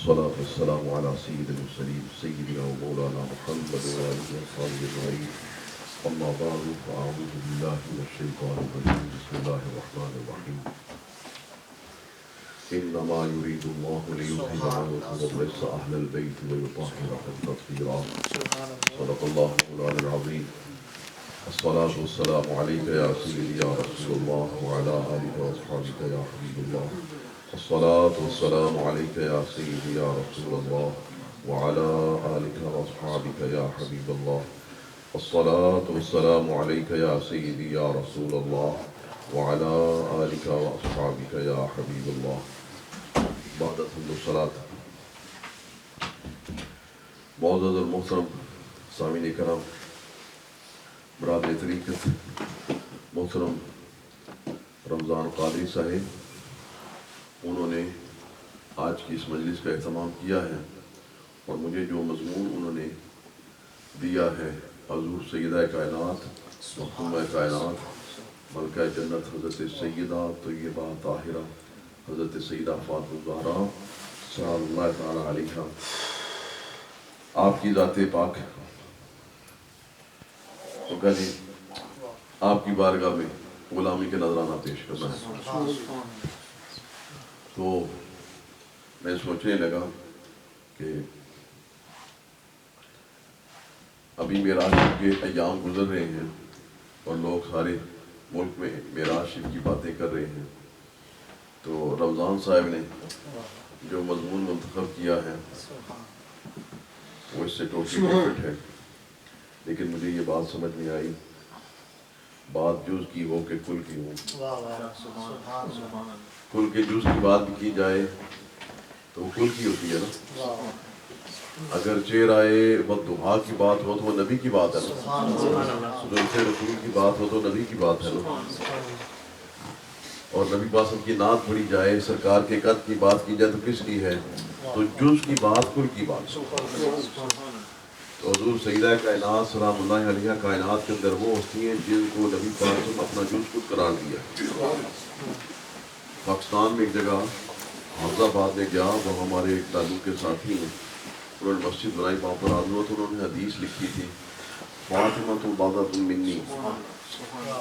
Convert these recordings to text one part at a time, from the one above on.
والصلاة والسلام على سيد المرسلين سيدنا ومولانا محمد وآله وصحبه أجمعين. أما بعد فأعوذ بالله من الشيطان الرجيم. بسم الله الرحمن الرحيم. إنما يريد الله ليذهب عنكم الرجس أهل البيت ويطهركم تطهيرا. صدق الله مولانا العظيم. الصلاة والسلام عليك يا سيدي يا رسول الله وعلى آلك وأصحابك يا حبيب الله. الصلاة والسلام عليك يا سيدي يا رسول الله وعلى آلك وأصحابك يا حبيب الله. الصلاة والسلام عليك يا سيدي يا رسول الله وعلى آلك وأصحابك يا حبيب الله. بعد الحمد والصلاة. معزز المحترم سامعین کرام، برادر طریقت محترم رمضان قادری صاحب، انہوں نے آج کی اس مجلس کا اہتمام کیا ہے اور مجھے جو مضمون انہوں نے دیا ہے حضور سیدہ کائنات مخدومہ کائنات ملکہ جنت حضرت سیدہ طیبہ طاہرہ حضرت سیدہ فاطمہ الزہرا سلام اللہ تعالیٰ علیہا، آپ کی ذات پاک تو کہتے آپ کی بارگاہ میں غلامی کے نذرانہ پیش کرنا ہے. تو میں سوچنے لگا کہ ابھی معراج کے ایام گزر رہے ہیں اور لوگ سارے ملک میں معراج شریف کی باتیں کر رہے ہیں، تو رمضان صاحب نے جو مضمون منتخب کیا ہے وہ اس سے ٹوٹلی ڈفرنٹ ہے، لیکن مجھے یہ بات سمجھ میں آئی، بات جز کی ہو کہ کل کی ہو. کل کے جز کی بات بھی کی جائے تو کل کی ہوتی ہے نا. اگر چہرائے والضحیٰ کی بات ہو تو وہ نبی کی بات ہے نا، ذوالفقار رسول کی بات ہو تو نبی کی بات ہے نا. اور نبی قاسم کی نعت پڑھی جائے، سرکار کے قد کی بات کی جائے تو کس کی ہے؟ تو جز کی بات کل کی بات. تو حضور سیدہ کائنات سلام اللہ علیہ کائنات کے اندر وہ ہستی ہیں جن کو نبی قاسم اپنا جز خود قرار دیا. پاکستان میں ایک جگہ حافظ آباد میں گیا، وہ ہمارے ایک تعلق کے ساتھی ہیں، انہوں نے مسجد بنائی وہاں پر آدمی، تو انہوں نے حدیث لکھی تھی فاطمہ تو بادۃ منی.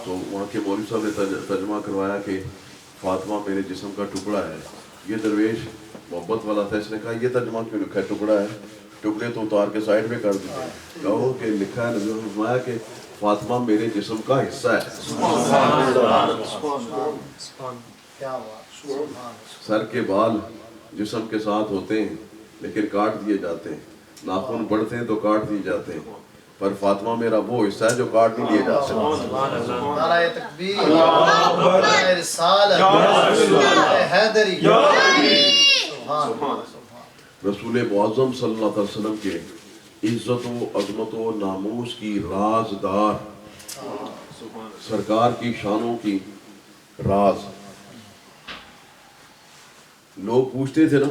تو وہاں کے مولوی صاحب نے ترجمہ کروایا کہ فاطمہ میرے جسم کا ٹکڑا ہے. یہ درویش محبت والا تھا، اس نے کہا یہ ترجمہ کیوں لکھا ہے ٹکڑا ہے؟ ٹکڑے تو اتار کے سائڈ میں کر دیتے. کہو کہ لکھا ہے، نبی نے فرمایا کہ فاطمہ میرے جسم کا حصہ ہے. سر کے بال جسم کے ساتھ ہوتے ہیں لیکن کاٹ دیے جاتے ہیں، ناخن بڑھتے ہیں تو کاٹ دیے جاتے ہیں، پر فاطمہ میرا وہ حصہ ہے جو کاٹ نہیں لیے جا سکتے. نعرہ تکبیر، نعرہ رسالت، نعرہ حیدری. رسول معظم صلی اللہ علیہ وسلم کے عزت و عظمت و ناموس کی رازدار، سرکار کی شانوں کی راز. لوگ پوچھتے تھے نا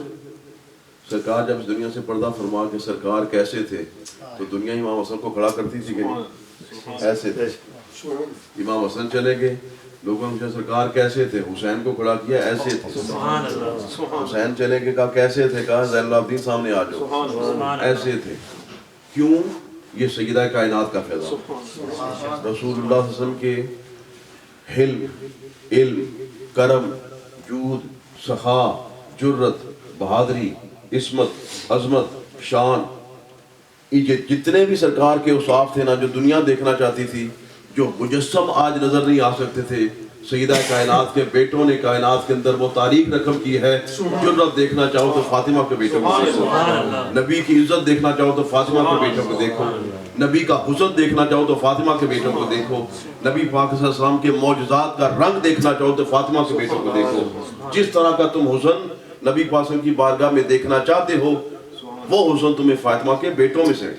سرکار جب اس دنیا سے پردہ فرما کے سرکار کیسے تھے، تو دنیا امام حسن کو کھڑا کرتی تھی کہ نہیں؟ ایسے تھے. امام حسن چلے گئے، لوگوں نے پوچھا سرکار کیسے تھے، حسین کو کھڑا کیا، ایسے تھے. حسین چلے گئے، کہا کیسے تھے، کہا زین العابدین سامنے آ جاؤ، ایسے تھے. کیوں؟ یہ سیدہ کائنات کا فیضان. رسول اللہ صلی اللہ علیہ وسلم کے حلم، علم، کرم، جود، سخا، جرت، بہادری، عصمت، عظمت، شان، یہ جتنے بھی سرکار کے اوصاف تھے نا جو دنیا دیکھنا چاہتی تھی، جو مجسم آج نظر نہیں آ سکتے تھے، سیدہ کائنات کے بیٹوں نے کائنات کے اندر وہ تاریخ رقم کی ہے. جرت دیکھنا چاہو تو فاطمہ کے بیٹوں کو دیکھو، نبی کی عزت دیکھنا چاہو تو فاطمہ کے بیٹوں کو دیکھو، نبی کا حسن دیکھنا چاہو تو فاطمہ کے بیٹوں کو دیکھو، نبی پاک صلی اللہ علیہ وسلم کے معجزات کا رنگ دیکھنا چاہو تو فاطمہ کے بیٹوں کو دیکھو. جس طرح کا تم حسن نبی پاک کی بارگاہ میں دیکھنا چاہتے ہو، وہ حسن تمہیں فاطمہ کے بیٹوں میں سے.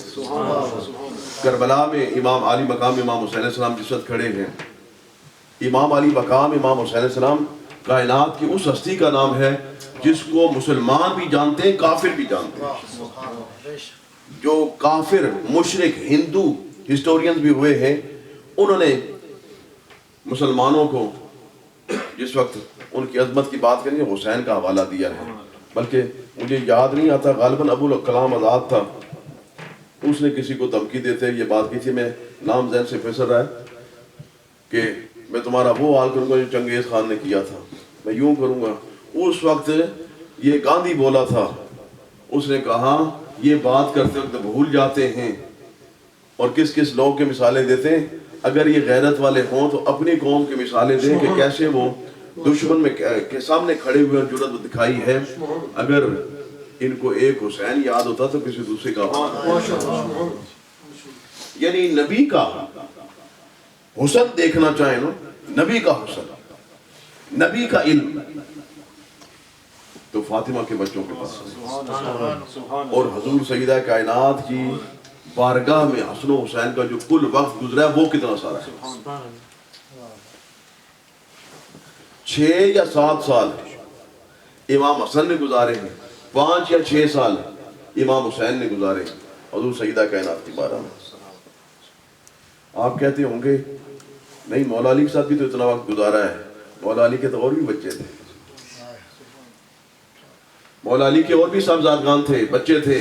کربلا میں امام علی مقام امام حسین علیہ السلام جس وقت کھڑے ہیں، امام علی مقام امام حسین علیہ السلام کائنات کی اس ہستی کا نام ہے جس کو مسلمان بھی جانتے ہیں، کافر بھی جانتے ہیں. جو کافر، مشرک، ہندو ہسٹورینز بھی ہوئے ہیں، انہوں نے مسلمانوں کو جس وقت ان کی عظمت کی بات کریں حسین کا حوالہ دیا ہے. بلکہ مجھے یاد نہیں آتا، غالباً ابو کلام آزاد تھا، اس نے کسی کو دھمکی دیتے یہ بات کی تھی، میں نام ذہن سے پھسل رہا ہے، کہ میں تمہارا وہ حال کروں گا جو چنگیز خان نے کیا تھا، میں یوں کروں گا۔ اس وقت یہ گاندھی بولا تھا، اس نے کہا یہ بات کرتے وقت بھول جاتے ہیں اور کس کس لوگ کی مثالیں دیتے ہیں، اگر یہ غیرت والے ہوں تو اپنی قوم کی مثالیں دیں کہ کیسے وہ دشمن میں کے سامنے کھڑے ہوئے اور جرأت دکھائی ہے۔ اگر ان کو ایک حسین یاد ہوتا تو کسی دوسرے کا، یعنی نبی کا حسن دیکھنا چاہیں نا، نبی کا حسن، نبی کا علم تو فاطمہ کے بچوں کے پاس، اور حضور سیدہ کائنات کی بارگاہ میں حسن و حسین کا جو کل وقت گزرا ہے وہ کتنا سارا ہے۔ 6 یا 7 سال امام حسن نے گزارے ہیں، 5 یا 6 سال امام حسین نے گزارے ہیں حضور سیدہ کائنات کی بارگاہ میں۔ آپ کہتے ہوں گے نہیں مولا علی کے ساتھ بھی تو اتنا وقت گزارا ہے، مولا علی کے تو اور بھی بچے تھے، مولا علی کے اور بھی صاحبزادگان تھے، بچے تھے،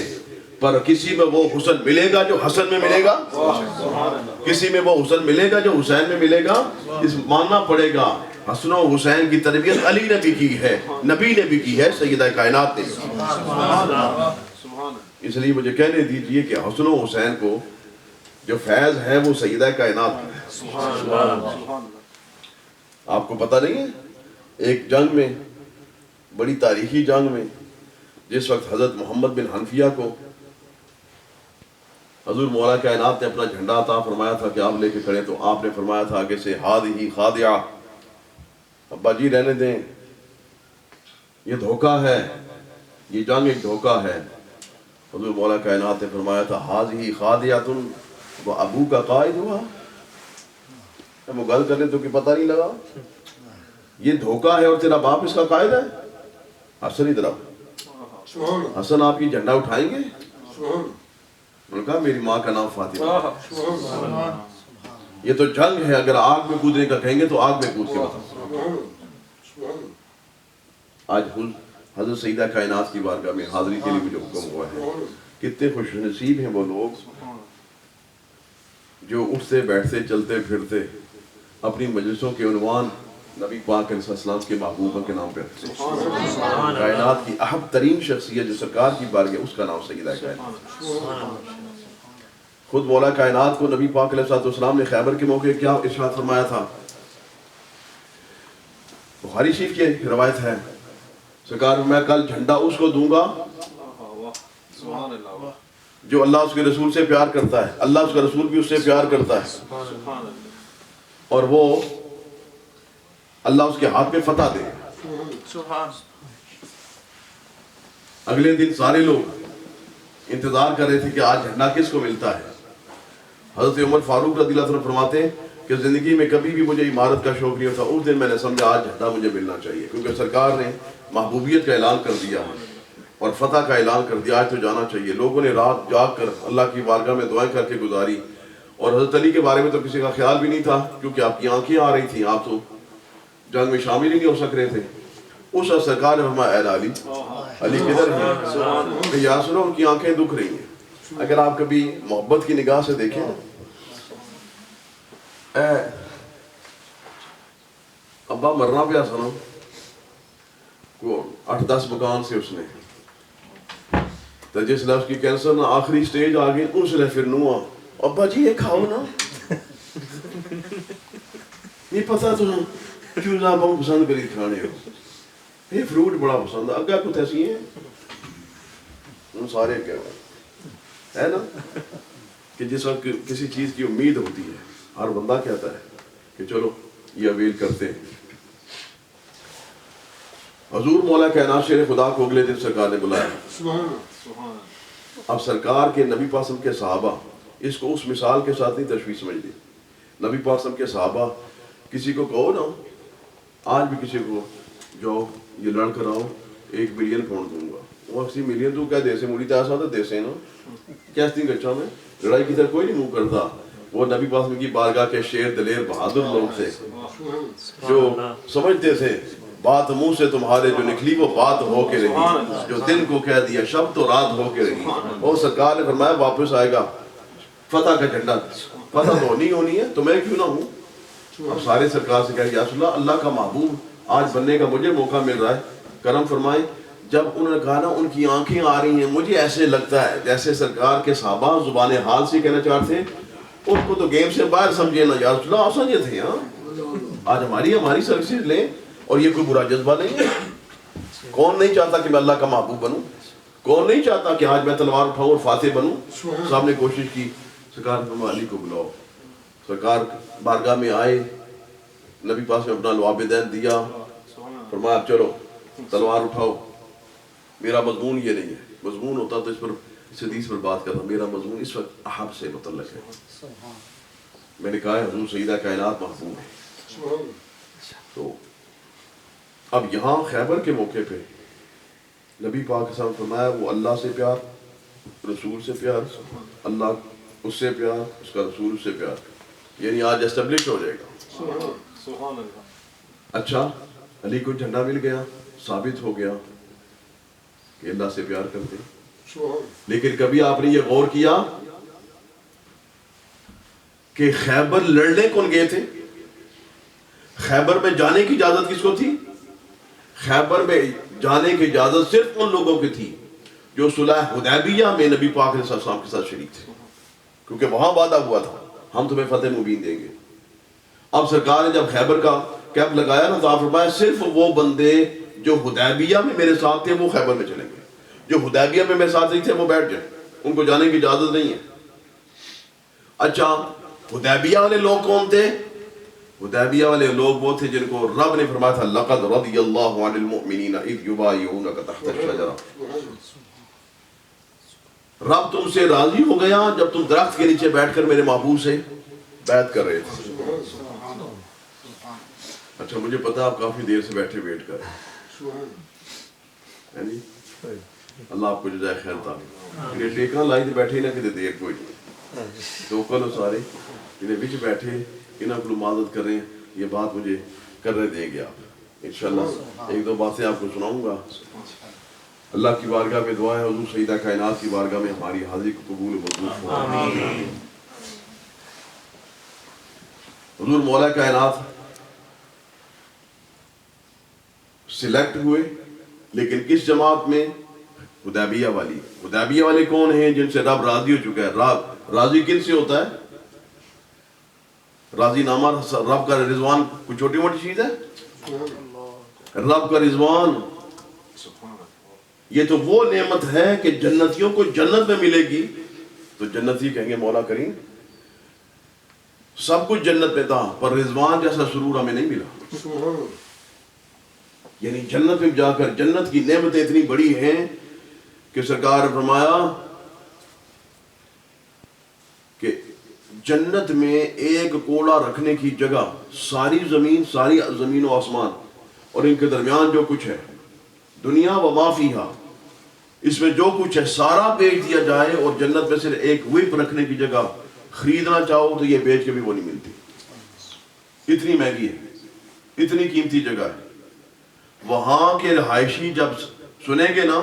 پر کسی میں وہ حسن ملے گا جو حسن میں ملے گا، کسی میں وہ حسن ملے گا جو حسین میں ملے گا۔ اس ماننا پڑے گا حسن و حسین کی تربیت علی نے بھی کی ہے، نبی نے بھی کی ہے، سیدہ کائنات نے بھی۔ اس لیے مجھے کہنے دیجئے کہ حسن و حسین کو جو فیض ہے وہ سیدہ کائنات ہے۔ آپ کو پتہ نہیں ہے ایک جنگ میں، بڑی تاریخی جنگ میں، جس وقت حضرت محمد بن حنفیہ کو حضور مولا کائنات نے اپنا جھنڈا عطا فرمایا تھا کہ آپ لے کے کھڑے، تو آپ نے فرمایا تھا آگے سے ہادی خادعہ، ابا جی رہنے دیں، یہ دھوکہ ہے، یہ جنگ ایک دھوکہ ہے۔ حضور مولا کائنات نے فرمایا تھا ہادی خادعۃ وہ ابو کا قائد ہوا، وہ گل کرنے تو کہ پتہ نہیں لگا، یہ دھوکہ ہے اور تیرا باپ اس کا قائد ہے۔ حسن ادھر آؤ، حسن آپ کی جھنڈا اٹھائیں گے؟ انہوں نے کہا میری ماں کا نام فاطمہ۔ یہ تو جنگ ہے، اگر آگ میں کودنے کا کہیں گے تو آگ میں کود کے بتاؤ۔ آج حضرت سیدہ کائنات کی بارگاہ میں حاضری کے لیے مجھے حکم ہوا ہے، کتنے خوش نصیب ہیں وہ لوگ جو اٹھتے بیٹھتے چلتے پھرتے اپنی مجلسوں کے عنوان نبی پاک علیہ السلام کے محبوبہ کے نام پہ رکھتے ہیں۔ کائنات کی اہم ترین شخصیت جو سرکار کی بارگاہ، اس کا نام سیدہ کائنات۔ خود مولا کائنات کو نبی پاک علیہ السلام نے خیبر کے موقع کیا ارشاد فرمایا تھا؟ بخاری شریف کی روایت ہے، سرکار میں کل جھنڈا اس کو دوں گا جو اللہ اس کے رسول سے پیار کرتا ہے، اللہ اس کا رسول بھی اس سے پیار کرتا ہے، اور وہ اللہ اس کے ہاتھ میں فتح دے۔ اگلے دن سارے لوگ انتظار کر رہے تھے کہ آج جھنڈا کس کو ملتا ہے۔ حضرت عمر فاروق رضی اللہ عنہ فرماتے ہیں کہ زندگی میں کبھی بھی مجھے عمارت کا شوق نہیں ہوتا، اس دن میں نے سمجھا آج جھنڈا مجھے ملنا چاہیے، کیونکہ سرکار نے محبوبیت کا اعلان کر دیا اور فتح کا اعلان کر دیا، آج تو جانا چاہیے۔ لوگوں نے رات جاگ کر اللہ کی بارگاہ میں دعائیں کر کے گزاری، اور حضرت علی کے بارے میں تو کسی کا خیال بھی نہیں تھا، کیونکہ آپ کی آنکھیں آ رہی تھیں، آپ تو جنگ میں شامل ہی نہیں ہو سک رہے تھے۔ اس وقت سرکار نے فرمایا اے علی، علی کدھر ہے؟ کہ یا سنو ان کی آنکھیں دکھ رہی ہیں۔ اگر آپ کبھی محبت کی نگاہ سے دیکھیں، اے ابا مرنا پیا سنو کو 8-10 مکان سے اس نے تو جس لفظ کی کینسر نہ آخری سٹیج آ گئی، اس نے پھر نوا ابا جی یہ کھاؤ نا، یہ پتہ تو چوزا بہت پسند کری کھانے ہو، یہ فروٹ بڑا پسند ہے، اگا کچھ ایسی ہیں ان سارے کہہ ہے نا کہ جس وقت کسی چیز کی امید ہوتی ہے ہر بندہ کہتا ہے کہ چلو یہ اویل کرتے ہیں۔ حضور مولا کائنات شیر خدا کو اگلے دن سرکار نے بلایا۔ اب سرکار کے نبی پاسم کے صحابہ اس کو اس مثال کے ساتھ نہیں تشبیہ سمجھتے۔ نبی پاسم کے صحابہ کسی کو کہو نا، آج بھی کسی کو جو یہ لڑ کر آؤ 1 ملین پاؤنڈ دوں گا، وہ 80 ملین تو کیا دیسے موڑی تیسا تھا دیسے نا کیستی گچھا میں لڑائی کی طرح کوئی نہیں منہ کرتا۔ وہ نبی پاسم کی بارگاہ کے شیر دلیر بہادر لوگ تھے جو سمجھتے تھے بات منہ سے تمہارے جو نکلی وہ بات ہو کے رہی، جو دن کو کہہ دیا شب تو رات ہو کے رہی. اور سرکار نے فرمایا واپس آئے گا فتح کا جھنڈا. فتح تو ہونی ہے تو میں کیوں نہ ہوں. اب سارے سرکار سے کہا یا رسول اللہ، اللہ کا محبوب آج بننے کا مجھے موقع مل رہا ہے، کرم فرمائے. جب انہوں نے کہا نا ان کی آنکھیں آ رہی ہیں، مجھے ایسے لگتا ہے جیسے سرکار کے صحابہ زبان حال سے کہنا چاہتے ہیں ان کو تو گیم سے باہر سمجھے نا یا رسول اللہ آپ سمجھے تھے. ہاں آج ہماری سروسز لیں اور یہ کوئی برا جذبہ نہیں ہے. کون نہیں چاہتا کہ میں اللہ کا محبوب بنوں؟ کون نہیں چاہتا کہ آج میں تلوار اٹھاؤں اور فاتح بنوں؟ صاحب نے کوشش کی. سرکار فرمایا علی کو بلاؤ. سرکار بارگاہ میں آئے، نبی پاس میں اپنا لواب دین دیا، فرمایا اب چلو تلوار اٹھاؤ. میرا مضمون یہ نہیں ہے، مضمون ہوتا تو اس حدیث پر بات کرنا. میرا مضمون اس وقت احب سے متعلق ہے. میں نے کہا ہے حضور سیدہ کائنات محبوب ہے. تو اب یہاں خیبر کے موقع پہ نبی پاک صاحب فرمایا وہ اللہ سے پیار، رسول سے پیار، اللہ اس سے پیار، اس کا رسول اس سے پیار، یعنی آج اسٹیبلش ہو جائے گا. اچھا علی کو جھنڈا مل گیا، ثابت ہو گیا کہ اللہ سے پیار کرتے. لیکن کبھی آپ نے یہ غور کیا کہ خیبر لڑنے کون گئے تھے؟ خیبر میں جانے کی اجازت کس کو تھی؟ خیبر میں جانے کی اجازت صرف ان لوگوں کی تھی جو صلح حدیبیہ میں نبی پاک علیہ السلام کے ساتھ شریک تھے، کیونکہ وہاں وعدہ ہوا تھا ہم تمہیں فتح مبین دیں گے. اب سرکار نے جب خیبر کا کیمپ لگایا نا تو آپ فرمایا صرف وہ بندے جو حدیبیہ میں میرے ساتھ تھے وہ خیبر میں چلیں گے، جو حدیبیہ میں میرے ساتھ نہیں تھے وہ بیٹھ جائیں، ان کو جانے کی اجازت نہیں ہے. اچھا حدیبیہ والے لوگ کون تھے؟ حدیبیہ والے لوگ وہ تھے جن کو رب نے فرمایا تھا لقد رضی اللہ عن المؤمنین اذ یبایعونک تحت الشجرہ. رب تم سے راضی ہو گیا جب تم درخت کے نیچے بیٹھ کر میرے محبوب سے بیعت کر رہے تھے. اچھا مجھے پتا آپ کافی دیر سے بیٹھے ویٹ کر رہے ہیں. اللہ آپ کو جزائے خیر تھا. انہیں ٹیکاں لائی تھے بیٹھے نہ کہ دیر کوئی تو کل سارے انہیں بچ بیٹھے انہیں کو معذرت کر رہے ہیں. یہ بات مجھے کر رہے دیں گے آپ انشاءاللہ. ایک دو باتیں آپ کو سناؤں گا. اللہ کی بارگاہ میں دعا ہے حضور سیدہ کائنات کی بارگاہ میں ہماری حاضری کو قبول منظور فرمائے. حضور مولا کائنات سلیکٹ ہوئے لیکن کس جماعت میں؟ حدیبیہ والی. حدیبیہ والے کون ہیں؟ جن سے رب راضی ہو چکا ہے. راضی کن سے ہوتا ہے؟ راضی نامہ رب کا رضوان کوئی چھوٹی موٹی چیز ہے؟ رب کا رضوان یہ تو وہ نعمت ہے کہ جنتیوں کو جنت میں ملے گی تو جنتی کہیں گے مولا کریم سب کچھ جنت میں تھا پر رضوان جیسا سرور ہمیں نہیں ملا. یعنی جنت میں جا کر جنت کی نعمتیں اتنی بڑی ہیں کہ سرکار نے فرمایا کہ جنت میں ایک کوڑا رکھنے کی جگہ ساری زمین و آسمان اور ان کے درمیان جو کچھ ہے دنیا و ما فیہا اس میں جو کچھ ہے سارا بیچ دیا جائے اور جنت میں صرف ایک وپ رکھنے کی جگہ خریدنا چاہو تو یہ بیچ کے بھی وہ نہیں ملتی. اتنی مہنگی ہے، اتنی قیمتی جگہ ہے. وہاں کے رہائشی جب سنیں گے نا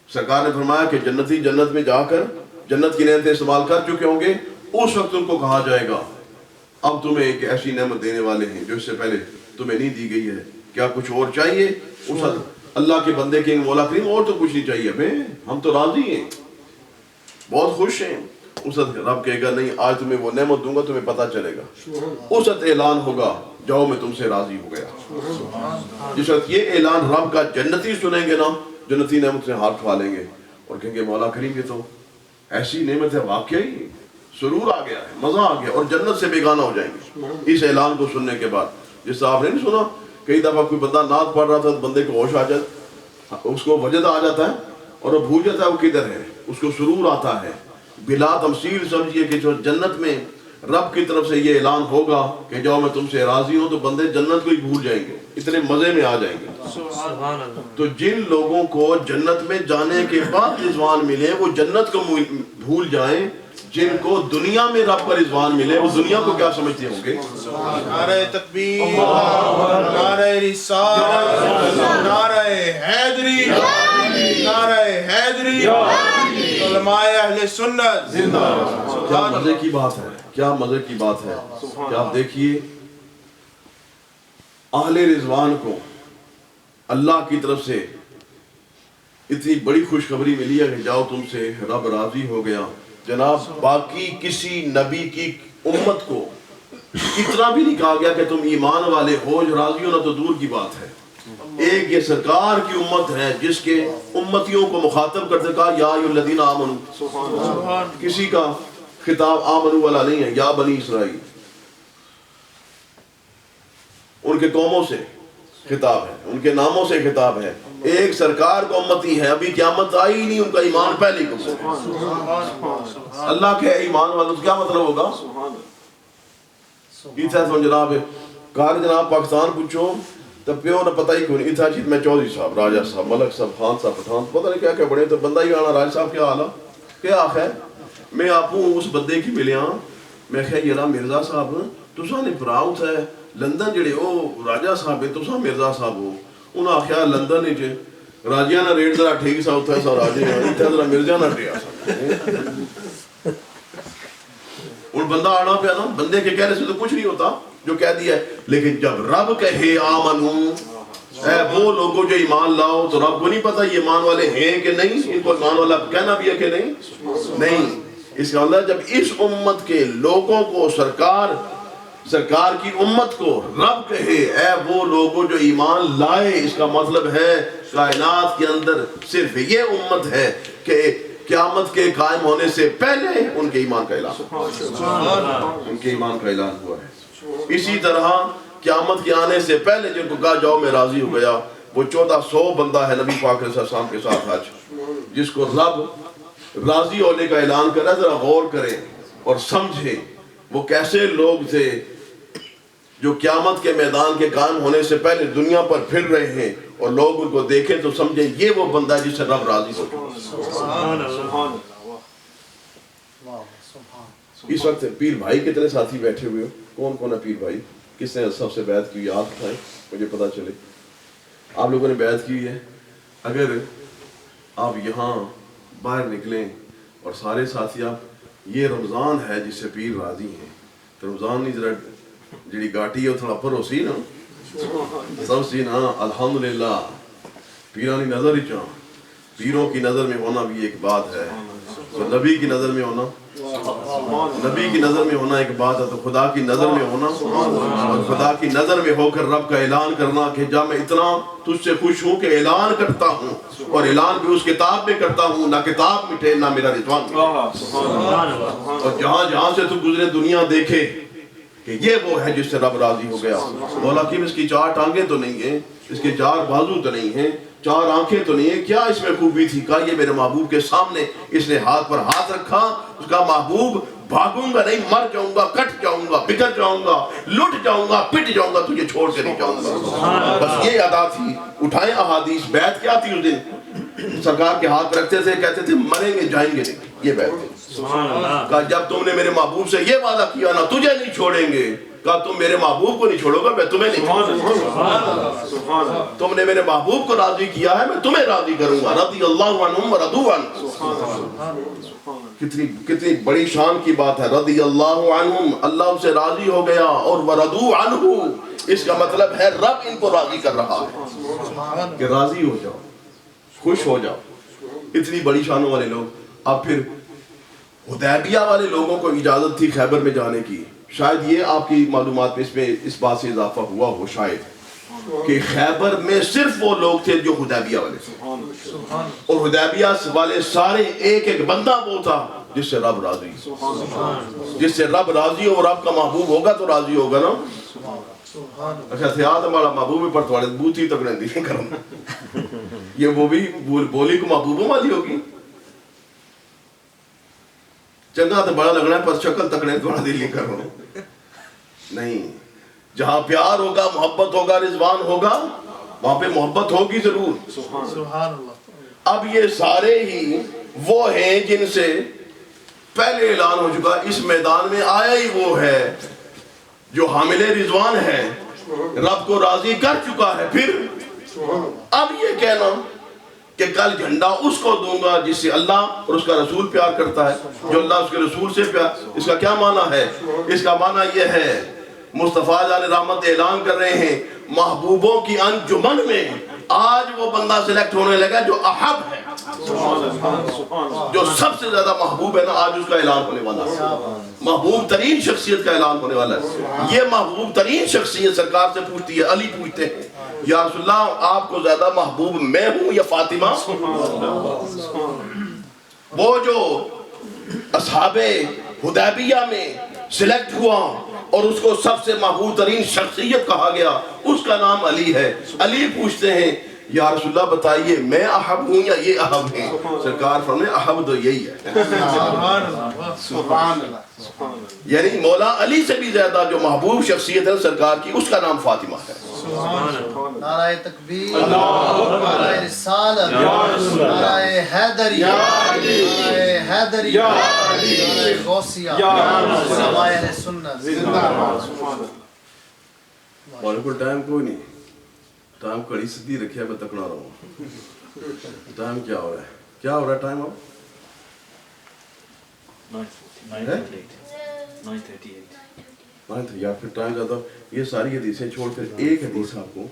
سرکار نے فرمایا کہ جنتی جنت میں جا کر جنت کی نعمتیں استعمال کر چکے ہوں گے اس وقت ان کو کہا جائے گا اب تمہیں ایک ایسی نعمت دینے والے ہیں جو اس سے پہلے تمہیں نہیں دی گئی ہے، کیا کچھ اور چاہیے؟ اس وقت اللہ کے بندے کے مولا کریم اور تو کچھ نہیں چاہیے ہمیں، ہم تو راضی ہیں، بہت خوش ہیں. اس وقت رب کہے گا نہیں آج تمہیں وہ نعمت دوں گا تمہیں پتہ چلے گا. اس وقت اعلان ہوگا جاؤ میں تم سے راضی ہو گیا. جس وقت یہ اعلان رب کا جنتی سنیں گے نا جنتی نعمت سے ہاتھ کھوا لیں گے اور کہیں گے مولا کریم یہ تو ایسی نعمت ہے واقعی سرور آ گیا ہے، مزہ آ گیا اور جنت سے بیگانہ ہو جائیں گے اس اعلان کو سننے کے بعد. جس سے آپ نے نہیں سنا کئی دفعہ کوئی بندہ نعت پڑھ رہا تھا تو بندے کو ہوش آ جاتا، اس کو وجد آ جاتا ہے اور وہ بھول جاتا ہے وہ کدھر ہے، اس کو سرور آتا ہے. بلا تمثیل سمجھیے کہ جو جنت میں رب کی طرف سے یہ اعلان ہوگا کہ جاؤ میں تم سے راضی ہوں تو بندے جنت کو ہی بھول جائیں گے، اتنے مزے میں آ جائیں گے. تو جن لوگوں کو جنت میں جانے کے بعد رضوان ملے وہ جنت کو بھول جائیں، جن کو دنیا میں رب کا رضوان ملے وہ دنیا کو کیا سمجھتے ہوں گے؟ نعرہ تکبیر، نعرہ رسالت، نعرہ حیدری، نعرہ حیدری، علماء اہل سنت زندہ باد۔ کیا مزے کی بات ہے، کیا مزے کی بات ہے کہ آپ دیکھیے اہل رضوان کو اللہ کی طرف سے اتنی بڑی خوشخبری ملی ہے کہ جاؤ تم سے رب راضی ہو گیا۔ جناب باقی کسی نبی کی امت کو اتنا بھی نہیں کہا گیا کہ تم ایمان والے ہو، جو راضی ہونا تو دور کی بات ہے۔ ایک یہ سرکار کی امت ہے جس کے امتیوں کو مخاطب کرتے کہا یا ایھا الذین آمنوا، کسی کا خطاب آمنوا والا نہیں ہے، یا بنی اسرائیل، ان کے قوموں سے خطاب ہے، ان کے ناموں سے خطاب ہے۔ ایک سرکار کو امتی ہے، ابھی قیامت آئی ہی نہیں، ان کا ایمان پہلے قبول۔ اللہ کے ایمان والوں سے کیا مطلب ہوگا؟ اتھا تو جناب کار جناب پاکستان پوچھو تو پیو نہ پتہ ہی کیوں نہیں، اتھا چیز میں چودھری صاحب، راجہ صاحب، ملک صاحب، خان صاحب، پٹھان، پتہ نہیں کیا کیا بڑے تو بندہ ہی آنا، راج صاحب کیا حال ہے، کیا آخ ہے؟ میں آپ اس بندے کی ملیاں میں کہا یرا مرزا صاحب تساں نے پراؤ تھا لندن جڑے او راجہ صاحب ہے تساں مرزا صاحب ہو، انہاں آخیا لندن وچ راجیاں نہ ریٹ ذرا ٹھیک سا اتھے سا راجے ہیں، اتھے ذرا مرزا نہ ٹیا سا۔ اور بندہ آنا پیا نا، بندے کے کہنے سے تو کچھ نہیں ہوتا جو کہہ دیا ہے، لیکن جب رب کہے آمنو، اے وہ لوگوں جو ایمان لاؤ، تو رب کو نہیں پتا یہ ایمان والے ہیں کہ نہیں، ان کو ایمان والا کہنا بھی ہے کہ نہیں نہیں۔ اس کا مطلب جب اس امت کے لوگوں کو سرکار کی امت کو رب کہے اے وہ لوگوں جو ایمان لائے، اس کا مطلب ہے کائنات کے اندر صرف یہ امت ہے کہ قیامت کے قائم ہونے سے پہلے ان کے ایمان کا اعلان، ان کے ایمان کا اعلان ہوا ہے۔ اسی طرح قیامت کے آنے سے پہلے جن کو کہا جاؤ میں راضی ہو گیا، وہ 1400 بندہ ہے نبی پاک علیہ السلام کے ساتھ حج، جس کو رب راضی ہونے کا اعلان کرا۔ ذرا غور کریں اور سمجھیں وہ کیسے لوگ تھے جو قیامت کے میدان کے قائم ہونے سے پہلے دنیا پر پھر رہے ہیں، اور لوگ ان کو دیکھیں تو سمجھیں یہ وہ بندہ ہے جس سے رب راضی ہو گیا۔ اس وقت پیر بھائی کتنے ساتھی بیٹھے ہوئے ہو؟ کون کون ہے پیر بھائی؟ کس نے سب سے بیعت کی؟ یاد اٹھائیں مجھے پتا چلے۔ آپ لوگوں نے بیعت کی ہے۔ اگر آپ یہاں باہر نکلیں اور سارے ساتھی آپ یہ رمضان ہے جس سے پیر راضی ہیں، تو رمضان نہیں ذرا جڑی گاٹی ہے تھوڑا پر ہو سی نا سب سی نا الحمدللہ پیرانی نظر ہی چاہاں، پیروں کی نظر میں ہونا بھی ایک بات ہے، تو نبی کی نظر میں ہونا، نبی کی نظر میں ہونا ایک بات ہے، تو خدا کی نظر میں ہونا، اور خدا کی نظر میں ہو کر رب کا اعلان کرنا کہ جب میں اتنا تجھ سے خوش ہوں کہ اعلان کرتا ہوں، اور اعلان بھی اس کتاب میں کرتا ہوں، نہ کتاب مٹے نہ میرا رضوان مٹے، اور جہاں جہاں سے تو گزرے دنیا دیکھے کہ یہ وہ ہے جس سے رب راضی ہو گیا۔ مولا کہ اس کی 4 ٹانگیں تو نہیں ہیں، اس کے 4 بازو تو نہیں ہیں، 4 آنکھیں تو نہیں ہیں، کیا اس میں خوبی تھی؟ کہا یہ میرے محبوب کے سامنے اس نے ہاتھ پر ہاتھ رکھا، اس کا محبوب بھاگوں گا نہیں، مر جاؤں گا، کٹ جاؤں گا، بگڑ جاؤں گا، لٹ جاؤں گا، پٹ جاؤں گا، تجھے چھوڑ کے نہیں جاؤں گا۔ بس یہ ادا تھی۔ اٹھائیں احادیث، بیعت کیا تھی اس دن؟ سرکار کے ہاتھ رکھتے تھے، کہتے تھے مریں گے جائیں گے نہیں، یہ بیعت تھی۔ کہا جب تم نے میرے محبوب سے یہ وعدہ کیا نا تجھے نہیں چھوڑیں گے، کہا تم میرے محبوب کو نہیں چھوڑو گا میں تمہیں نہیں چھوڑوں گا، تم نے میرے محبوب کو راضی کیا ہے میں تمہیں راضی کروں گا، رضی اللہ عنہم ورضوا عنہ۔ کتنی بڑی شان کی بات ہے، رضی اللہ عنہم، اللہ ان سے راضی ہو گیا، اور ورضوا عنہ، اس کا مطلب ہے رب ان کو راضی کر رہا ہے کہ راضی ہو جاؤ، خوش ہو جاؤ۔ اتنی بڑی شانوں والے لوگ۔ اب پھر حدیبیہ والے لوگوں کو اجازت تھی خیبر میں جانے کی، شاید یہ آپ کی معلومات میں اس بات سے اضافہ ہوا ہو شاید کہ خیبر میں صرف وہ لوگ تھے جو حدیبیہ والے تھے، اور حدیبیہ والے سارے ایک ایک بندہ وہ تھا جس سے رب راضی، جس سے رب راضی ہو، رب کا محبوب ہوگا تو راضی ہوگا نا۔ اچھا تھیات ہمارا محبوب پر تھوڑے بوتی تک رہتی ہے کرنا، یہ وہ بھی بولی کو محبوبوں والی ہوگی، چنگا تو بڑا لگنا ہے پر شکل تکڑے تھوڑا دل نہیں کر رہا نہیں۔ جہاں پیار ہوگا، محبت ہوگا، رضوان ہوگا، وہاں پہ محبت ہوگی ضرور۔ سبحان اللہ۔ اب یہ سارے ہی وہ ہیں جن سے پہلے اعلان ہو چکا، اس میدان میں آیا ہی وہ ہے جو حامل رضوان ہے، رب کو راضی کر چکا ہے۔ پھر اب یہ کہنا کہ کل جھنڈا اس کو دوں گا جس سے اللہ اور اس کا رسول پیار کرتا ہے، جو اللہ اس کے رسول سے پیار، اس کا کیا معنی ہے؟ اس کا معنی یہ ہے مصطفیٰ جان رحمت اعلان کر رہے ہیں محبوبوں کی انجمن میں آج وہ بندہ سلیکٹ ہونے لگا جو احب ہے، جو سب سے زیادہ محبوب ہے نا، آج اس کا اعلان ہونے والا ہے، محبوب ترین شخصیت کا اعلان ہونے والا ہے۔ یہ محبوب ترین شخصیت سرکار سے پوچھتی ہے، علی پوچھتے ہیں یا رسول اللہ آپ کو زیادہ محبوب میں ہوں یا فاطمہ؟ وہ جو اصحاب حدیبیہ میں سلیکٹ ہوا اور اس کو سب سے محبوب ترین شخصیت کہا گیا، اس کا نام علی ہے۔ علی پوچھتے ہیں یا رسول اللہ بتائیے میں احب ہوں یا یہ احب ہیں؟ سرکار فرمائے احب تو یہی ہے، سبحان اللہ۔ یعنی مولا علی سے بھی زیادہ جو محبوب شخصیت ہے سرکار کی، اس کا نام فاطمہ ہے۔ نعرہ تکبیر، نعرہ رسالت، نعرہ حیدری، نعرہ حیدری، نعرہ غوثیہ، علماء اہل سنت۔ ہمارے کو ٹائم کوئی نہیں، ٹائم کڑی سدھی رکھے میں تکڑا رہا ہوں۔ ٹائم کیا ہو رہا ہے؟ کیا ہو رہا ہے ٹائم اب؟ 9:38 یا پھر ٹائم زیادہ۔ یہ ساری حدیثیں چھوڑ کر ایک حدیث آپ کو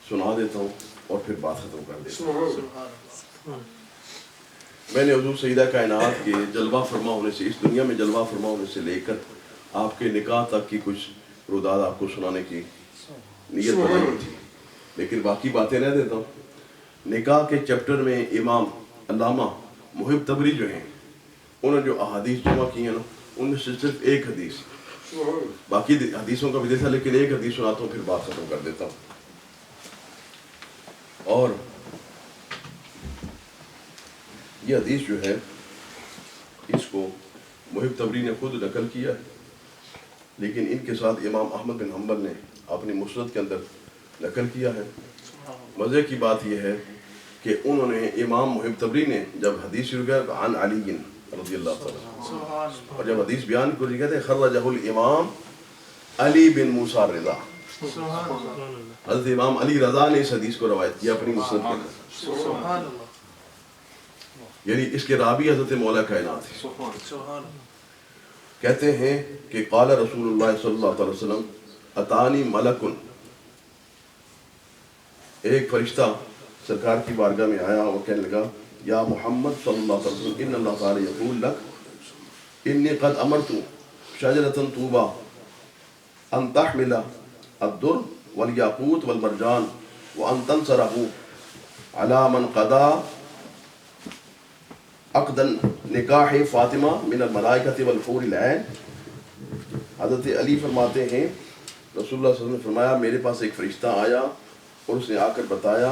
سنا دیتا ہوں اور پھر بات ختم کر دیتا ہوں۔ میں نے حضور سیدہ کائنات کے جلوہ فرما ہونے سے، اس دنیا میں جلوہ فرما ہونے سے لے کر آپ کے نکاح تک کی کچھ روداد آپ کو سنانے کی نیت بنائی تھی، لیکن باقی باتیں رہ دیتا ہوں۔ نکاح کے چیپٹر میں امام علامہ محب تبری جو ہیں، انہوں نے جو احادیث جمع کی ہیں نا، ان میں سے صرف ایک حدیث، باقی حدیثوں کا بھی دیتا لیکن ایک حدیث سناتا ہوں پھر بات ختم کر دیتا ہوں۔ اور یہ حدیث جو ہے اس کو محب تبری نے خود نقل کیا ہے، لیکن ان کے ساتھ امام احمد بن حنبل نے اپنی مسند کے اندر نقل کیا ہے۔ مزے کی بات یہ ہے کہ انہوں نے امام محب تبری نے جب حدیث شروع کیا عن علی رضی اللہ تعالیٰ، اور جب حدیث بیان کو کہتے ہیں خرجہ الامام علی بن موسیٰ رضا، حضرت امام علی رضا نے اس حدیث کو روایت کیا اپنی مسند کے اندر، یعنی اس کے راوی حضرت مولا کائنات ہیں۔ کہتے ہیں کہ قال رسول اللہ صلی اللہ علیہ وسلم اتانی ملکن، ایک فرشتہ سرکار کی بارگاہ میں آیا اور کہنے لگا یا محمد صلی اللہ علیہ وسلم ان اللہ تعالی یقول لک انی قد امرت شجرۃ طوبیٰ ان تحمل الدر والیاقوت والمرجان وان تنصرہ علی من قضا عقد نکاح فاطمہ من الملائکۃ والحور العین۔ حضرت علی فرماتے ہیں رسول اللہ صلی اللہ علیہ وسلم نے فرمایا میرے پاس ایک فرشتہ آیا اور اس نے آ کر بتایا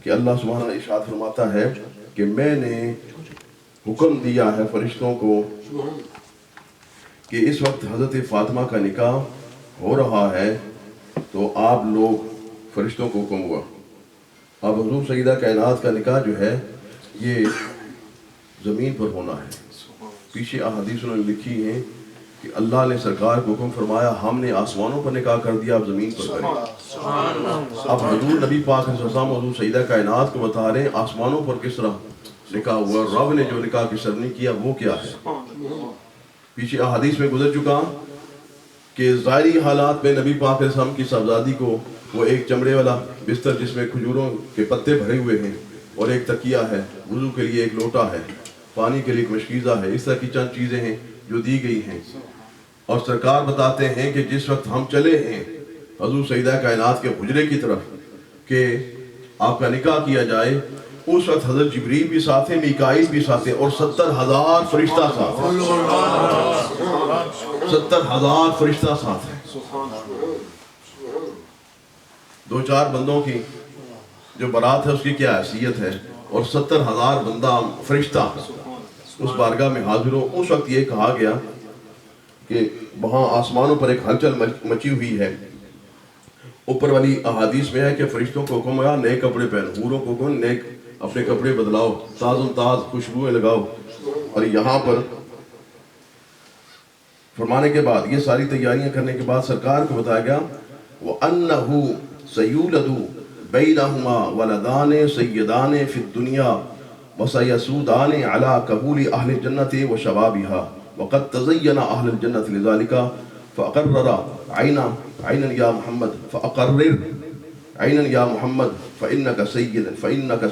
کہ اللہ سبحانہ ارشاد فرماتا ہے کہ میں نے حکم دیا ہے فرشتوں کو کہ اس وقت حضرت فاطمہ کا نکاح ہو رہا ہے، تو آپ لوگ فرشتوں کو حکم ہوا اب حضور سیدہ کائنات کا نکاح جو ہے یہ زمین پر ہونا ہے۔ پیچھے احادیث انہوں نے لکھی ہیں کہ اللہ نے سرکار کو حکم فرمایا ہم نے آسمانوں پر نکاح کر دیا، اب زمین پر کریں۔ اب حضور نبی پاک صلی اللہ علیہ وسلم حضور سیدہ کائنات کو بتا رہے ہیں آسمانوں پر کس طرح نکاح ہوا، رب نے جو نکاح کی سرنی کیا وہ کیا ہے۔ پیچھے احادیث میں گزر چکا کہ ظاہری حالات میں نبی پاک علیہ السلام کی صاحبزادی کو وہ ایک چمڑے والا بستر جس میں کھجوروں کے پتے بھرے ہوئے ہیں اور ایک تکیہ ہے، وضو کے لیے ایک لوٹا ہے، پانی کے لیے ایک مشکیزہ ہے، اس طرح کی چند چیزیں ہیں جو دی گئی ہیں۔ اور سرکار بتاتے ہیں کہ جس وقت ہم چلے ہیں حضور سیدہ کائنات کے حجرے کی طرف کہ آپ کا نکاح کیا جائے، اس وقت حضرت جبریل بھی ساتھ ہیں، میکائیل بھی ساتھ ہیں اور 70,000 فرشتہ ساتھ ہیں، 70,000 فرشتہ ساتھ ہیں۔ دو چار بندوں کی جو برات ہے اس کی کیا حیثیت ہے، اور 70,000 بندہ فرشتہ اس بارگاہ میں حاضر ہو۔ اس وقت یہ کہا گیا کہ وہاں آسمانوں پر ایک ہلچل مچی ہوئی ہے۔ اوپر والی احادیث میں ہے کہ فرشتوں کو حکم ہوا نئے کپڑے پہنو، حوروں کو حکم نئے اپنے کپڑے بدلاؤ، تازم تاز خوشبوئیں لگاؤ، اور یہاں پر فرمانے کے بعد یہ ساری تیاریاں کرنے کے بعد سرکار کو بتایا گیا وَأَنَّهُ سَيُولَدُ بَيْنَهُمَا وَلَدَانِ سَيِّدَانِ فِي الدُّنْيَا وَسَيَسُودَانِ عَلَى قَبُولِ أَهْلِ الْجَنَّةِ وَشَبَابِهَا وَقَدْ تَزَيَّنَ أَهْلُ الْجَنَّةِ لِذَلِكَ فَأَقَرَّرَ عَيْنًا يَا مُحَمَّدْ فَأَقَرِّرْ عَيْنًا يَا مُحَمَّدْ فَإِنَّكَ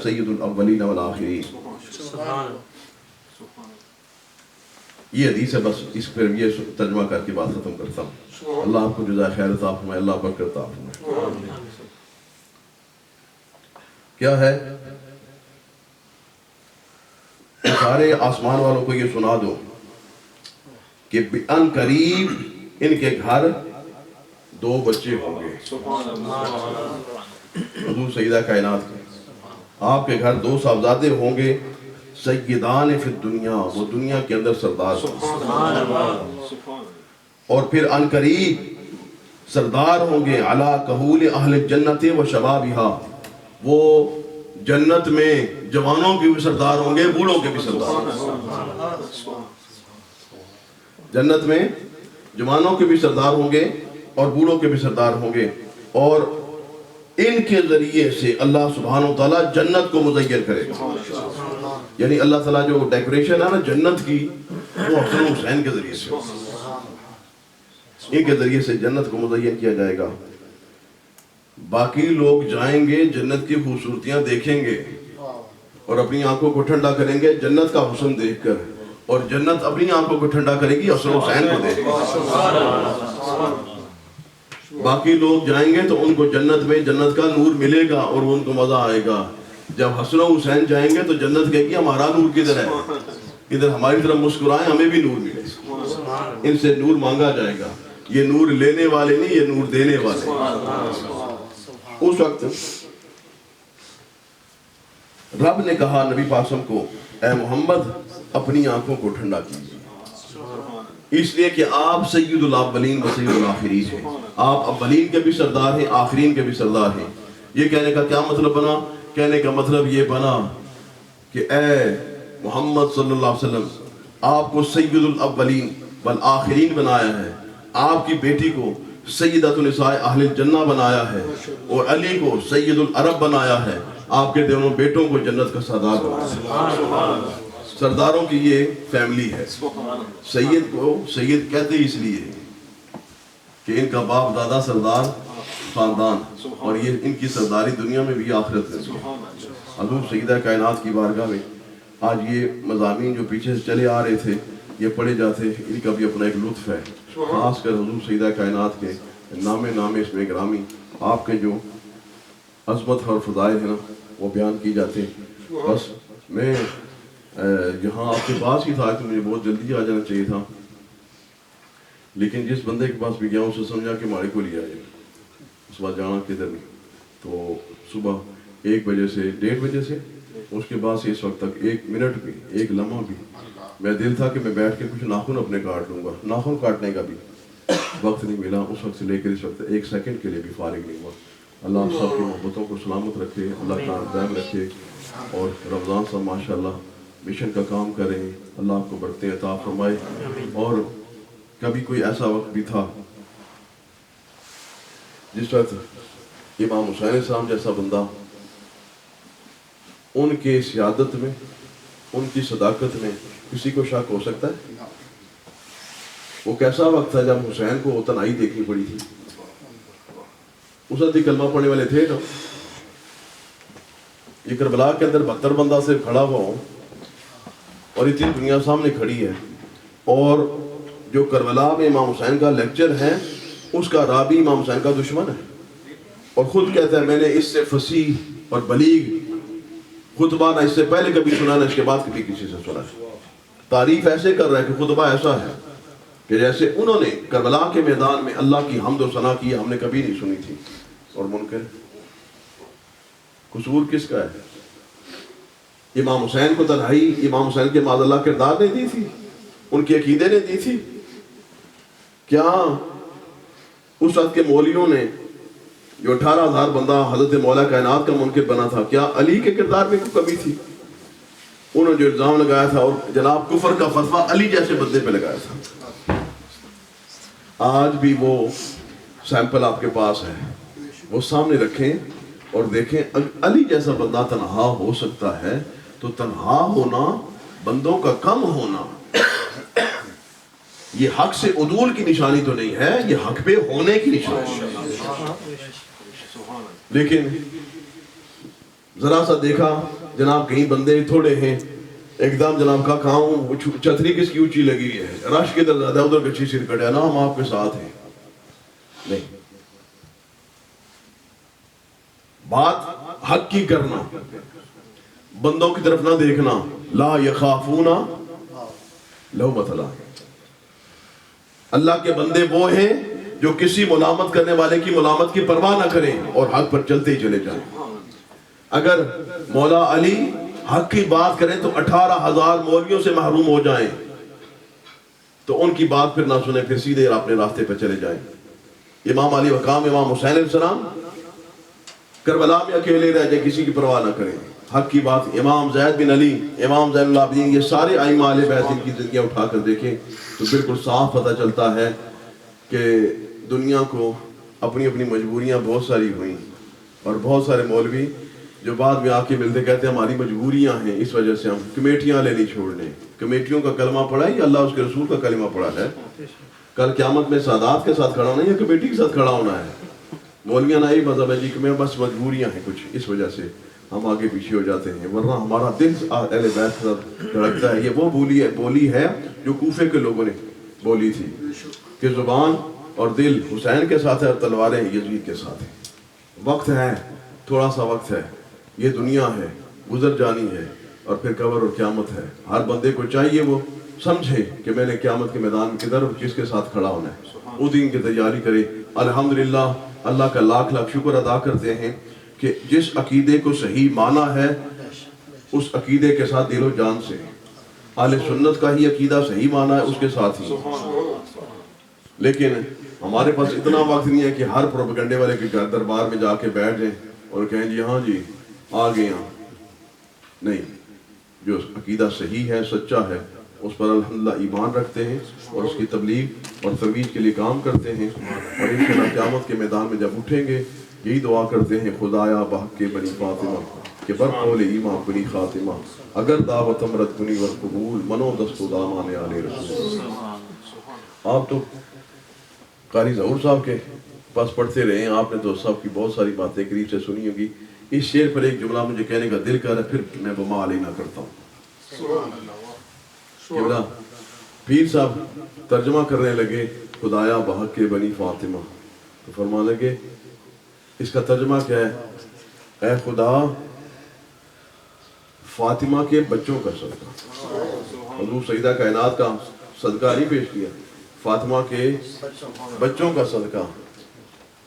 سَيِّدُ الْأَوَّلِينَ وَالْآخِرِينَ. یہ حدیث ہے، بس اس پر یہ ترجمہ کر کے بات ختم کرتا ہوں. اللہ آپ کو جزائے خیر عطا فرمائے، اللہ برکت عطا فرمائے. کیا ہے؟ سارے آسمان والوں کو یہ سنا دو کہ ان قریب ان کے گھر 2 بچے ہوں گے. حضور سیدہ کائنات کے آپ کے گھر 2 صاحبزادے ہوں گے. سیدان فی الدنیا، وہ دنیا کے اندر سردار، اور پھر ان قریب سردار ہوں گے علی کہول اہل الجنت و شبابہا، وہ جنت میں جوانوں کے بھی سردار ہوں گے، بوڑھوں کے بھی سردار ہوں گے. جنت میں جوانوں کے بھی سردار ہوں گے اور بوڑھوں کے بھی سردار ہوں گے، اور ان کے ذریعے سے اللہ سبحانہ و تعالیٰ جنت کو مزین کرے گا. یعنی اللہ تعالیٰ جو ڈیکوریشن ہے نا جنت کی، وہ حسن حسین کے ذریعے سے، ان کے ذریعے سے جنت کو مزین کیا جائے گا. باقی لوگ جائیں گے جنت کی خوبصورتیاں دیکھیں گے اور اپنی آنکھوں کو ٹھنڈا کریں گے جنت کا حسن دیکھ کر، اور جنت اپنی آنکھوں کو ٹھنڈا کرے گی حسن حسین کو دیکھ کر. باقی لوگ جائیں گے تو ان کو جنت میں جنت کا نور ملے گا اور ان کو مزہ آئے گا. جب حسن و حسین جائیں گے تو جنت کہے گی ہمارا نور کدھر ہے، ادھر ہماری طرف مسکرائیں، ہمیں بھی نور ملے. ان سے نور مانگا جائے گا. یہ نور لینے والے نہیں، یہ نور دینے والے. اس وقت رب نے کہا نبی پاکم کو، اے محمد اپنی آنکھوں کو ٹھنڈا کیجیے، اس لیے کہ آپ سید الاولین و سید الآخرین ہیں. آپ اولین کے بھی سردار ہیں، آخرین کے بھی سردار ہیں. یہ کہنے کا کیا مطلب بنا؟ کہنے کا مطلب یہ بنا کہ اے محمد صلی اللہ علیہ وسلم، آپ کو سید الاولین والآخرین بنایا ہے، آپ کی بیٹی کو سیدۃ النساء اہل الجنہ بنایا ہے، اور علی کو سید العرب بنایا ہے. آپ کے دونوں بیٹوں کو جنت کا سردار بنایا ہے. سرداروں کی یہ فیملی ہے. سید کو سید کہتے ہی اس لیے کہ ان کا باپ دادا سردار خاندان، اور یہ ان کی سرداری دنیا میں بھی آخرت میں بھی. حضور سیدہ کائنات کی بارگاہ میں آج یہ مضامین جو پیچھے سے چلے آ رہے تھے یہ پڑھے جاتے، ان کا بھی اپنا ایک لطف ہے. خاص کر حضور سیدہ کائنات کے نام اس میں گرامی آپ کے جو عظمت اور فضائل ہیں نا وہ بیان کی جاتے. بس میں یہاں آپ کے پاس ہی تھا کہ مجھے بہت جلدی آ جانا چاہیے تھا، لیکن جس بندے کے پاس بھی گیا اسے سمجھا کہ ہمارے کو لے آئے. اس بات جانا کدھر نہیں. تو صبح 1 بجے سے 1:30 بجے سے اس کے بعد سے اس وقت تک 1 منٹ بھی 1 لمحہ بھی میں دل تھا کہ میں بیٹھ کے کچھ ناخن اپنے کاٹ لوں گا. ناخن کاٹنے کا بھی وقت نہیں ملا. اس وقت سے لے کر اس وقت 1 سیکنڈ کے لیے بھی فارغ نہیں ہوا. اللہ آپ سب کی محبتوں کو سلامت رکھے، اللہ کا دائم رکھے، اور رمضان صاحب ماشاء اللہ مشن کا کام کریں. اللہ آپ کو برکتیں عطا فرمائے. اور کبھی کوئی ایسا وقت بھی تھا جس وقت امام حسین صاحب جیسا بندہ، ان کے سیادت میں، ان کی صداقت میں کسی کو شک ہو سکتا ہے؟ وہ کیسا وقت تھا جب حسین کو تنہائی دیکھنی پڑی تھی. اس وقت کلمہ پڑھنے والے تھے نا. یہ کربلا کے اندر 72 بندہ سے کھڑا ہوا ہوں اور اتنی دنیا سامنے کھڑی ہے، اور جو کربلا میں امام حسین کا لیکچر ہے اس کا راوی امام حسین کا دشمن ہے، اور خود کہتا ہے میں نے اس سے فصیح اور بلیغ خطبہ نہ اس سے پہلے کبھی سنا نہ اس کے بعد کبھی کسی سے سنا ہے. تعریف ایسے کر رہا ہے کہ خطبہ ایسا ہے کہ جیسے انہوں نے کربلا کے میدان میں اللہ کی حمد و ثنا کی ہم نے کبھی نہیں سنی تھی. اور منکر قصور کس کا ہے؟ امام حسین کو تنہائی امام حسین کے معاذ اللہ کردار نے دی تھی، ان کے عقیدے نے دی تھی؟ کیا اس وقت کے مولیوں نے جو 18,000 بندہ حضرت مولا کائنات کا منکر بنا تھا، کیا علی کے کردار میں کوئی کمی تھی؟ انہوں نے جو الزام لگایا تھا اور جناب کفر کا فتویٰ علی جیسے بندے پہ لگایا تھا. آج بھی وہ سیمپل آپ کے پاس ہے, وہ سامنے رکھیں اور دیکھیں. علی جیسا بندہ تنہا ہو سکتا ہے تو تنہا ہونا, بندوں کا کم ہونا, یہ حق سے عدول کی نشانی تو نہیں ہے, یہ حق پہ ہونے کی نشانی ہے. لیکن ذرا سا دیکھا جناب کہیں بندے تھوڑے ہیں, ایک دم جناب کا کھاؤں چھتری کس کی اونچی لگی ہے, رش کے در زیادہ ادھر کچھی سر کٹیا نا, ہم آپ کے ساتھ ہیں. نہیں, بات حق کی کرنا, بندوں کی طرف نہ دیکھنا. لا یخافون لومۃ لائم. اللہ کے بندے وہ ہیں جو کسی ملامت کرنے والے کی ملامت کی پرواہ نہ کریں اور حق پر چلتے ہی چلے جائیں. اگر مولا علی حق کی بات کریں تو 18,000 مولویوں سے محروم ہو جائیں تو ان کی بات پھر نہ سنیں, پھر سیدھے اپنے راستے پہ چلے جائیں. امام علی مقام امام حسین علیہ السلام کربلا میں اکیلے رہ جائیں, کسی کی پرواہ نہ کریں. حق کی بات امام زید بن علی, امام زین العابدین, یہ سارے ائمہ اہل بیت ان کی زندگیاں اٹھا کر دیکھیں تو بالکل صاف پتہ چلتا ہے کہ دنیا کو اپنی اپنی مجبوریاں بہت ساری ہوئیں, اور بہت سارے مولوی جو بعد میں آ کے ملتے کہتے ہیں ہماری مجبوریاں ہیں, اس وجہ سے ہم کمیٹیاں لے نہیں چھوڑنے. کمیٹیوں کا کلمہ پڑھا ہے یا اللہ اس کے رسول کا کلمہ پڑھا ہے؟ کل قیامت میں سادات کے ساتھ کھڑا ہونا یا کمیٹی کے ساتھ کھڑا ہونا ہے؟ مولویاں نہ ہی مذہب ہے جی کہ میں بس مجبوریاں ہیں کچھ, اس وجہ سے ہم آگے پیچھے ہو جاتے ہیں, ورنہ ہمارا دل اہل بیت کے ساتھ دھڑکتا ہے. یہ وہ بولی ہے جو کوفے کے لوگوں نے بولی تھی کہ زبان اور دل حسین کے ساتھ ہے اور تلواریں یزید کے ساتھ ہیں. وقت ہے, تھوڑا سا وقت ہے, یہ دنیا ہے, گزر جانی ہے, اور پھر قبر اور قیامت ہے. ہر بندے کو چاہیے وہ سمجھے کہ میں نے قیامت کے میدان کی طرف کس کے ساتھ کھڑا ہونا ہے, وہ دین کی تیاری کرے. الحمدللہ اللہ کا لاکھ لاکھ شکر ادا کرتے ہیں کہ جس عقیدے کو صحیح مانا ہے اس عقیدے کے ساتھ دل و جان سے, اہل سنت کا ہی عقیدہ صحیح مانا ہے اس کے ساتھ ہی. لیکن ہمارے پاس اتنا وقت نہیں ہے کہ ہر پروپیگنڈے والے کے گھر دربار میں جا کے بیٹھ جائیں اور کہیں جی ہاں جی آ گئے ہاں. نہیں, جو عقیدہ صحیح ہے, سچا ہے, اس پر الحمدللہ ایمان رکھتے ہیں اور اس کی تبلیغ اور ترویج کے لیے کام کرتے ہیں, اور انشاءاللہ قیامت کے میدان میں جب اٹھیں گے یہی دعا کرتے ہیں خدایا بحق کے بنی فاطمہ کہ برقول ایمان کنی خاتمہ, اگر دعوتم رد کنی ورقبول منو دست و دامان آل رسول. آپ تو قاری ظہور صاحب کے پاس پڑھتے رہے ہیں, آپ نے تو صاحب کی بہت ساری باتیں قریب سے سنی ہوگی. اس شعر پر ایک جملہ مجھے کہنے کا دل کر رہا ہے, پھر میں بما علیہ نہ کرتا ہوں. کہ پیر صاحب ترجمہ کرنے لگے خدایا بحق کے بنی فاطمہ, تو فرمانے لگے اس کا ترجمہ کیا ہے؟ اے خدا فاطمہ کے بچوں کا صدقہ. حضور سیدہ کائنات کا صدقہ نہیں پیش کیا, فاطمہ کے بچوں کا صدقہ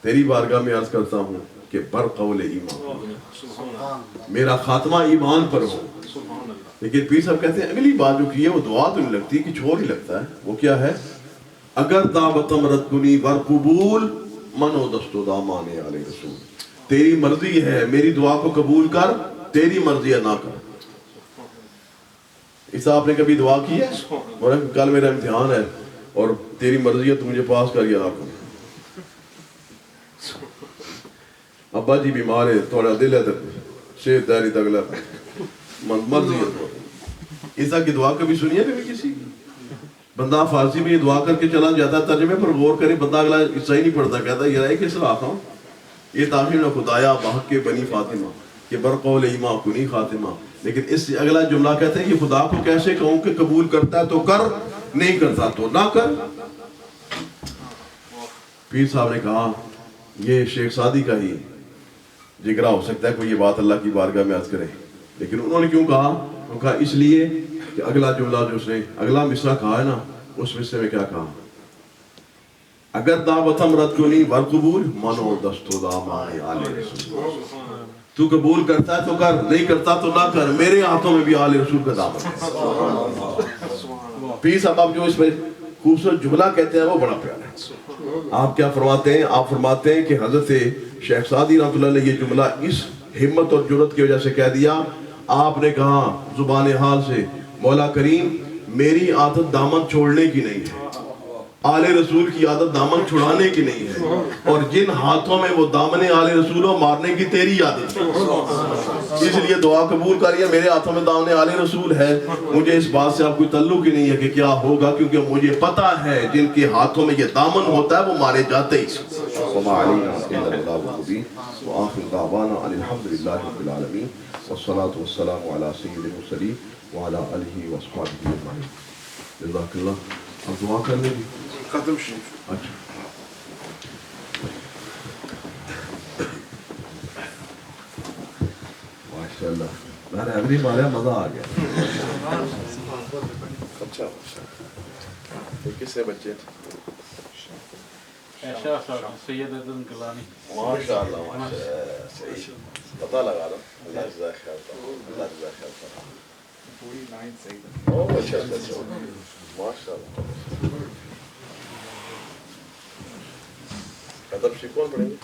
تیری بارگاہ میں عرض کرتا ہوں کہ برقول ایمان, میرا خاتمہ ایمان پر ہو. لیکن پیر صاحب کہتے ہیں اگلی بات جو کی ہے وہ دعا تو نہیں لگتی کہ چھوڑ ہی لگتا ہے. وہ کیا ہے؟ اگر دعوتم رد کنی ورقبول منو دست و دامان علی رسول. تیری مرضی ہے میری دعا کو قبول کر, تیری مرضی ہے نہ کر. اس آپ نے کبھی دعا کی ہے اور کل میرا امتحان ہے اور تیری مرضی ہے تو مجھے پاس کر یا نہ کر. ابا جی بیمار ہے, تھوڑا دل ہے تو شیر داری تگلا مرضی ہے تو. اس طرح کی دعا کبھی سنی ہے کبھی کسی کی؟ بندہ فارسی میں یہ دعا کر کے چلا جاتا ہے, ترجمے پر غور کرے بندہ اگلا صحیح نہیں پڑھتا, کہتا ہے یہ رہے کس راہ ہوں. یہ تاخیر نہ خدایا بحق کے بنی فاطمہ کہ برقول ایمان کنی خاتمہ. لیکن اس سے اگلا جملہ کہتے ہیں یہ خدا کو کیسے کہوں کہ قبول کرتا ہے تو کر, نہیں کرتا تو نہ کر. پیر صاحب نے کہا یہ شیخ سعدی کا ہی جگرا ہو سکتا ہے کوئی یہ بات اللہ کی بارگاہ میں عرض کرے. لیکن انہوں نے کیوں کہا؟ انہوں نے کہا اس لیے کہ اگلا جملہ جو اس نے اگلا مصرع کہا ہے نا, اس مصرع میں کیا کہا؟ اگر دعوتم رد کنی ورقبول منو دست و دامان آل رسول. تو قبول کرتا ہے تو کر, نہیں کرتا تو نہ کر, میرے ہاتھوں میں بھی آل رسول کا دامن ہے. پیر صاحب آپ جو اس میں خوبصورت جملہ کہتے ہیں وہ بڑا پیارا ہے. آپ کیا فرماتے ہیں؟ آپ فرماتے ہیں کہ حضرت شیخ سعدی رحمۃ اللہ نے یہ جملہ اس ہمت اور جرت کی وجہ سے کہہ دیا, آپ نے کہا زبان حال سے مولا کریم میری عادت دامن چھوڑنے کی نہیں ہے، آل رسول کی عادت دامن چھڑانے کی نہیں ہے، اور جن ہاتھوں میں وہ دامن آل رسولوں مارنے کی تیری عادت ہے، اس لیے دعا قبول کریے میرے ہاتھوں میں دامن آل رسول ہے، مجھے اس بات سے اب کوئی تعلق ہی نہیں ہے کہ کیا ہوگا، کیونکہ مجھے پتا ہے جن کے ہاتھوں میں یہ دامن ہوتا ہے وہ مارے جاتے ہی۔ وما علینا الا البلاغ المبین وآخر دعوانا ان الحمد للہ رب العالمین والصلاة والسلام علی سید المرسلین وعلی آلہ وصحبہ اجمعین۔ جزاک اللہ۔ اب دعا کر لیں گے ختم شریف۔ اچھا ماشاءاللہ میں نے ابھی ماریا مزہ آ گیا۔ اچھا کس سے بچے تھے؟ سید گیلانی۔ ماشاءاللہ ماشاءاللہ صحیح پتہ لگا رہا ہوں۔ اللہ جزاک خیر فرمائے، اللہ جزاک خیر فرمائے۔ 49 سید۔ اچھا اچھا اچھا ماشاءاللہ۔ ادب شریف کون پڑھیں گے؟